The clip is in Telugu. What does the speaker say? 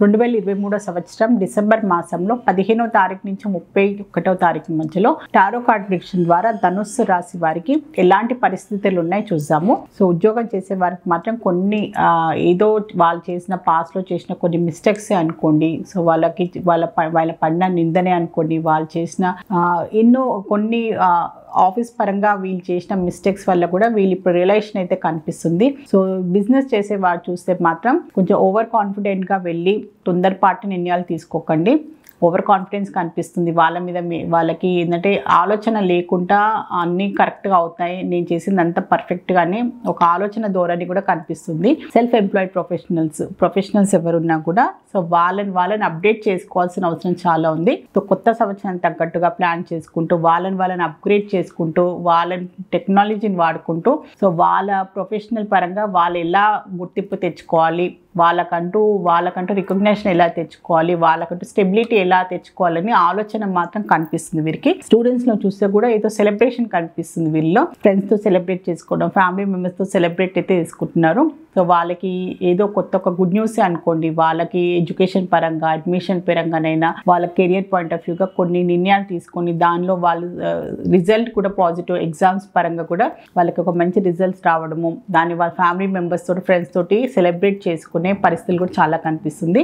2023 సంవత్సరం డిసెంబర్ మాసంలో 15వ తారీఖు నుంచి 31వ తారీఖు మధ్యలో టారో కార్డ్ ప్రిడిక్షన్ ద్వారా ధనుస్సు రాశి వారికి ఎలాంటి పరిస్థితులు ఉన్నాయి చూద్దాము. సో ఉద్యోగం చేసే వారికి మాత్రం కొన్ని ఏదో వాళ్ళు చేసిన పాస్ట్ లో చేసిన కొన్ని మిస్టేక్స్ అనుకోండి. సో వాళ్ళకి వాళ్ళ పడిన నిందనే అనుకోండి, వాళ్ళు చేసిన ఎన్నో కొన్ని ఆఫీస్ పరంగా వీళ్ళు చేసిన మిస్టేక్స్ వల్ల కూడా వీళ్ళు ఇప్పుడు రియలైజేషన్ అయితే కనిపిస్తుంది. సో బిజినెస్ చేసే వారు చూస్తే మాత్రం కొంచెం ఓవర్ కాన్ఫిడెంట్గా వెళ్ళి తొందరపాటు నిర్ణయాలు తీసుకోకండి. ఓవర్ కాన్ఫిడెన్స్ కనిపిస్తుంది వాళ్ళ మీద. వాళ్ళకి ఏంటంటే ఆలోచన లేకుండా అన్నీ కరెక్ట్గా అవుతాయి, నేను చేసింది అంతా పర్ఫెక్ట్గానే ఒక ఆలోచన ధోరణి కూడా కనిపిస్తుంది. సెల్ఫ్ ఎంప్లాయిడ్ ప్రొఫెషనల్స్ ఎవరున్నా కూడా సో వాళ్ళని అప్డేట్ చేసుకోవాల్సిన అవసరం చాలా ఉంది. సో కొత్త సంవత్సరానికి తగ్గట్టుగా ప్లాన్ చేసుకుంటూ వాళ్ళని అప్గ్రేడ్ చేసుకుంటూ వాళ్ళని టెక్నాలజీని వాడుకుంటూ సో వాళ్ళ ప్రొఫెషనల్ పరంగా వాళ్ళు ఎలా గుర్తింపు తెచ్చుకోవాలి, వాళ్ళకంటూ రికగ్నేషన్ ఎలా తెచ్చుకోవాలి, వాళ్ళకంటూ స్టెబిలిటీ ఎలా తెచ్చుకోవాలని ఆలోచన మాత్రం కనిపిస్తుంది వీరికి. స్టూడెంట్స్లో చూస్తే కూడా ఏదో సెలబ్రేషన్ కనిపిస్తుంది. వీళ్ళు ఫ్రెండ్స్తో సెలబ్రేట్ చేసుకోవడం, ఫ్యామిలీ మెంబర్స్తో సెలబ్రేట్ అయితే చేసుకుంటున్నారు. సో వాళ్ళకి ఏదో కొత్త ఒక గుడ్ న్యూస్ అనుకోండి. వాళ్ళకి ఎడ్యుకేషన్ పరంగా, అడ్మిషన్ పరంగానైనా, వాళ్ళ కెరియర్ పాయింట్ ఆఫ్ వ్యూగా కొన్ని నిర్ణయాలు తీసుకొని దానిలో వాళ్ళు రిజల్ట్ కూడా పాజిటివ్, ఎగ్జామ్స్ పరంగా కూడా వాళ్ళకి ఒక మంచి రిజల్ట్స్ రావడము, దాన్ని వాళ్ళ ఫ్యామిలీ మెంబర్స్ తోటి ఫ్రెండ్స్ తోటి సెలబ్రేట్ చేసుకునే పరిస్థితులు కూడా చాలా కనిపిస్తుంది.